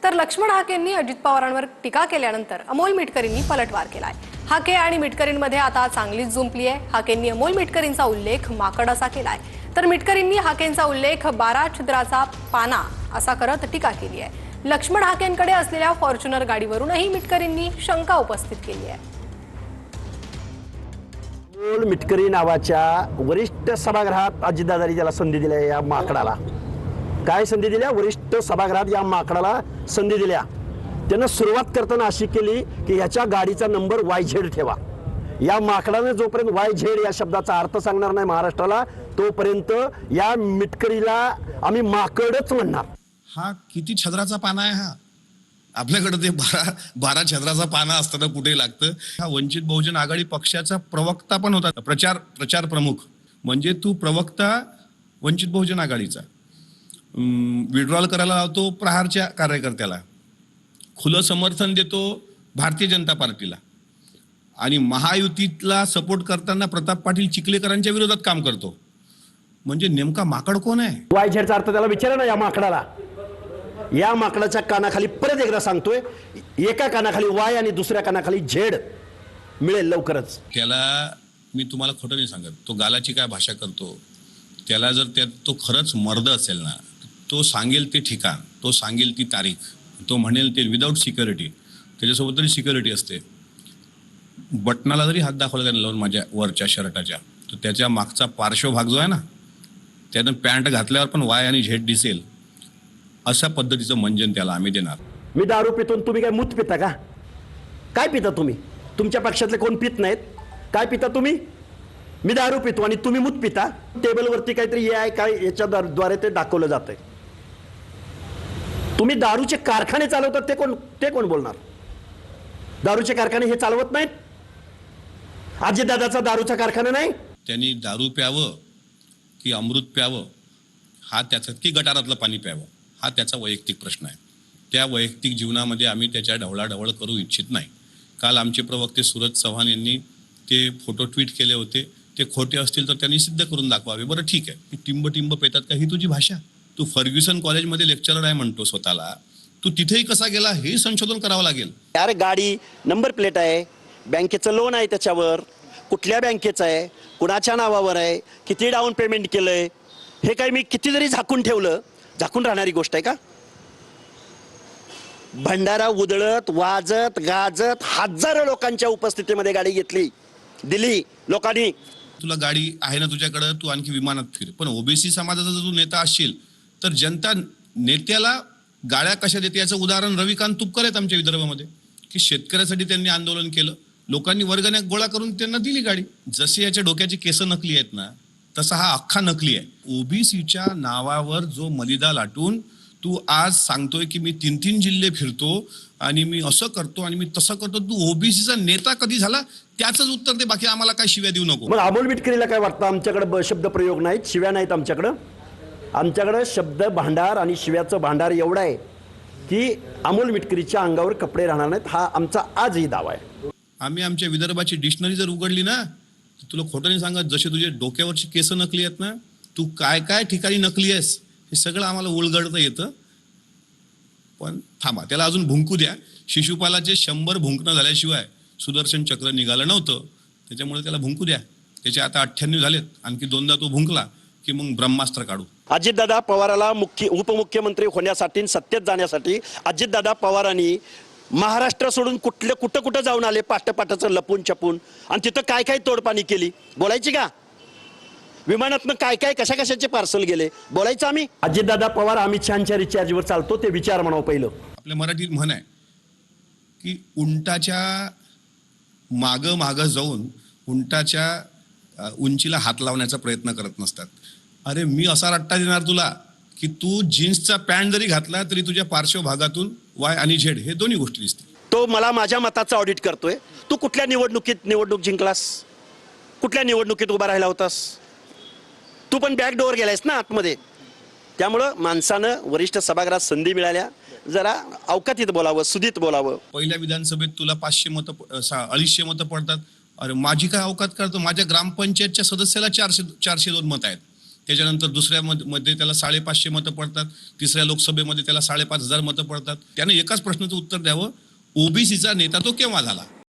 तर लक्ष्मण हाकेंनी अजित पवारांवर टीका केल्यानंतर अमोल मिटकरींनी पलटवार केलाय। हाके आणि मिटकरींमध्ये आता चांगलीच जुंपली आहे। हाकेंनी अमोल मिटकरींचा उल्लेख माकड असा केलाय, तर मिटकरींनी हाकेंचा उल्लेख 12 छिद्राचा पाना असा करत टीका केली आहे। लक्ष्मण हाकेंकडे असलेल्या फॉर्च्युनर गाडीवरूनही मिटकरींनी शंका उपस्थित केली आहे। अमोल मिटकरी नावाच्या वरिष्ठ सभागृहात अजितदादांनी त्याला संधी दिल्या। या माकडाला काय संधी दिल्या? वरिष्ठ सभागृहात या माकडाला संधी दिल्या। त्यानं सुरुवात करताना अशी केली की याच्या गाडीचा नंबर YZ ठेवा। या माकडाने जोपर्यंत YZ या शब्दाचा अर्थ सांगणार नाही महाराष्ट्राला, तोपर्यंत या मिटकरीला आम्ही माकडच म्हणणार। हा किती छद्राचा पाना आहे हा? आपल्याकडे ते 12 छद्राचा पाना असताना कुठे लागतं? हा वंचित बहुजन आघाडी पक्षाचा प्रवक्ता पण होता, प्रचार प्रमुख। म्हणजे तू प्रवक्ता वंचित बहुजन आघाडीचा, विड्रॉल करायला लावतो प्रहारच्या कार्यकर्त्याला, खुलं समर्थन देतो भारतीय जनता पार्टीला, आणि महायुतीला सपोर्ट करताना प्रताप पाटील चिखलेकरांच्या विरोधात काम करतो। म्हणजे नेमका माकड कोण आहे? YZचा अर्थ त्याला विचारा ना या माकडाला। या माकडाच्या कानाखाली परत एकदा सांगतोय, एका कानाखाली Y आणि दुसऱ्या कानाखाली Z मिळेल लवकरच। त्याला मी तुम्हाला खोटं नाही सांगत, तो गालाची काय भाषा करतो, त्याला जर तो खरंच मर्द असेल ना, तो सांगेल ते ठिकाण, तो सांगेल ती तारीख, तो म्हणेल ते विदाऊट सिक्युरिटी, त्याच्यासोबत तरी सिक्युरिटी असते। बटनाला जरी हात दाखवला त्याने लावून माझ्या वरच्या शर्टाच्या, तर त्याच्या मागचा पार्श्वभाग जो आहे ना, त्यानं पॅन्ट घातल्यावर पण Y आणि Z दिसेल, अशा पद्धतीचं मंजन त्याला आम्ही देणार। मी दारू पितो, तुम्ही काय मूत पिता का? काय पिता तुम्ही? तुमच्या पक्षातले कोण पित नाहीत? काय पिता तुम्ही? मी दारू पितो आणि तुम्ही मूत पिता। टेबलवरती काहीतरी AI काय याच्याद्वारे ते दाखवलं जातंय। तुम्ही दारूचे कारखाने चालवतात, ते कोण बोलणार? दारूचे कारखाने हे चालवत नाहीत? अजितदादाचा दारूचा कारखाना नाही? त्यांनी दारू प्यावं की अमृत प्यावं, हा त्याचा की गटारातलं पाणी प्यावं, हा त्याचा वैयक्तिक प्रश्न आहे। त्या वैयक्तिक जीवनामध्ये आम्ही त्याच्या ढवळाढवळ करू इच्छित नाही। काल आमचे प्रवक्ते सूरज चव्हाण यांनी ते फोटो ट्विट केले होते, ते खोटे असतील तर त्यांनी सिद्ध करून दाखवावे। बरं ठीक आहे, टिंब पेतात का, ही तुझी भाषा? तू फर्ग्युसन कॉलेजमध्ये लेक्चरर आहे म्हणतो स्वतःला, तू तिथेही कसा गेला हे संशोधन करावं लागेल। यार गाडी नंबर प्लेट आहे, बँकेचं लोन आहे त्याच्यावर, कुठल्या बँकेचं आहे, कुणाच्या नावावर आहे, किती डाऊन पेमेंट केलंय, हे काही मी किती जरी झाकून ठेवलं, झाकून राहणारी गोष्ट आहे का? भंडारा उधळत वाजत गाजत हजारो लोकांच्या उपस्थितीमध्ये गाडी घेतली, दिली लोकांनी। तुला गाडी आहे ना तुझ्याकडं, तू आणखी विमानात फिर, पण ओबीसी समाजाचा जर तू नेता असशील तर जनता नेत्याला गाड्या कशा देते याचं उदाहरण रविकांत तुपकर आहेत आमच्या विदर्भामध्ये, की शेतकऱ्यासाठी त्यांनी आंदोलन केलं, लोकांनी वर्गण्या गोळा करून त्यांना दिली गाडी। जसे याच्या डोक्याची केस नकली आहेत ना, तसा हा अख्खा नकली आहे। ओबीसीच्या नावावर जो मलिदा लाटून तू आज सांगतोय की मी 3 जिल्हे फिरतो आणि मी असं करतो आणि मी तसं करतो, तू ओबीसीचा नेता कधी झाला त्याच उत्तर दे, बाकी आम्हाला काय शिव्या देऊ नको। मग अमोल मिटकरीला काय वाटतं? आमच्याकडे शब्द प्रयोग नाहीत, शिव्या नाहीत आमच्याकडं। आमच्याकडे शब्द भांडार आणि शिव्याचं भांडार एवढं आहे की अमोल मिटकरीच्या अंगावर कपडे राहणार नाहीत, हा आमचा आजही दावा आहे। आम्ही आमच्या विदर्भाची डिक्शनरी जर उघडली ना, तुला खोटं नाही सांगत, जसे तुझे डोक्यावरची केस नकली आहेत ना, तू काय ठिकाणी नकली आहेस हे सगळं आम्हाला उलगडता येतं। पण थांबा, त्याला अजून भुंकू द्या। शिशुपालाचे 100 भुंकणं झाल्याशिवाय सुदर्शन चक्र निघालं नव्हतं, त्याच्यामुळे त्याला भुंकू द्या। त्याचे आता 98 झालेत, आणखी 2दा तो भुंकला की मग ब्रह्मास्त्र काढू। अजितदादा पवाराला उपमुख्यमंत्री होण्यासाठी, सत्तेत जाण्यासाठी अजितदादा पवारांनी महाराष्ट्र सोडून कुठं जाऊन आले, पाटाचं लपून छपून, आणि तिथं काय तोडपाणी केली, बोलायची का? विमानातनं काय कशाचे पार्सल गेले, बोलायचं आम्ही? अजितदादा पवार अमित शहाच्या रिचार्जवर चालतो, ते विचार म्हणावं पहिलं। आपल्या मराठीत म्हण आहे की उंटाच्या मागं जाऊन उंटाच्या उंचीला हात लावण्याचा प्रयत्न करत नसतात। अरे मी असा रट्टा देणार तुला की तू जीन्सचा पॅन्ट जरी घातला तरी तुझ्या पार्श्वभागातून Y आणि Z हे दोन्ही गोष्टी दिसतील। तो मला माझ्या मताचं ऑडिट करतोय। तू कुठल्या निवडणूक जिंकलास? कुठल्या निवडणुकीत उभा राहिला होतास? तू पण बॅक डोअर गेलायस ना आतमध्ये। त्यामुळं माणसानं वरिष्ठ सभागृहात संधी मिळाल्या, जरा अवकातीत बोलावं, सुदीत बोलावं। पहिल्या विधानसभेत तुला 500 मतं 250 मतं पडतात, अरे माझी काय अवकात करतो? माझ्या ग्रामपंचायतच्या सदस्याला 402 मतं आहेत, त्याच्यानंतर दुसऱ्या मध्ये त्याला 550 मतं पडतात, तिसऱ्या लोकसभेमध्ये त्याला 5,500 मतं पडतात. त्याने एकाच प्रश्नाचं उत्तर द्यावं, ओबीसीचा नेता तो केव्हा झाला.